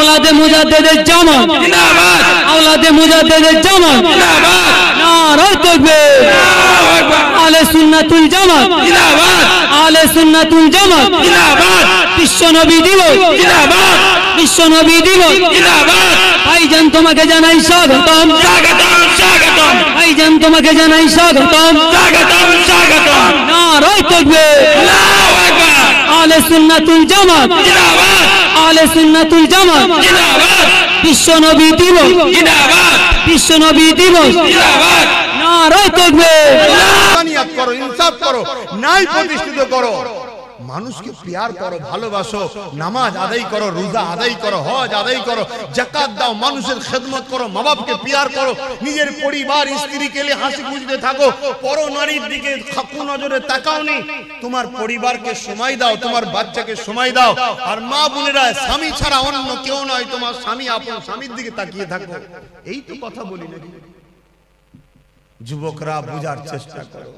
আওলাদে মুজাদ্দিদের জামাত জিন্দাবাদ আওলাদে মুজাদ্দিদের জামাত জিন্দাবাদ নারায়ে তাকবীর আল্লাহু আকবার আহলে সুন্নাতুল জামাত জিন্দাবাদ আহলে সুন্নাতুল জামাত জিন্দাবাদ বিশ্ব নবী দিবস জিন্দাবাদ বিশ্ব নবী দিবস জিন্দাবাদ ভাইজান তোমাকে জানাই স্বাগতম স্বাগতম স্বাগতম ভাইজান তোমাকে জানাই স্বাগতম স্বাগতম স্বাগতম নারায়ে তাকবীর আল্লাহু আকবার আহলে সুন্নাতুল জামাত জিন্দাবাদ আহলে সুন্নাতুল জামাত জিন্দাবাদ বিশ্ব নবী দিবস জিন্দাবাদ বিশ্ব নবী দিবস জিন্দাবাদ নারায়ে তাকবীর ইনসানিয়াত করো, ইনসাফ করো, ন্যায় প্রতিষ্ঠিত করো, মানুষকে প্যার করো, ভালোবাসো, নামাজ আদায় করো, রোজা আদায় করো, হজ আদায় করো, যাকাত দাও, মানুষের খেদমত করো, মা বাপকে প্যার করো, নিজের পরিবার স্ত্রীকে নিয়ে হাসি খুশিতে থাকো, পর নারীর দিকে খাকু নজরে তাকাও নি, তোমার পরিবারকে সময় দাও, তোমার বাচ্চাকে সময় দাও। আর মা বোনেরা, স্বামী ছাড়া অন্য কেউ নয়, তোমার স্বামী আপন স্বামীর দিকে তাকিয়ে থাকো। এই তো কথা বলি নাকি? যুবকরা বোঝার চেষ্টা করো।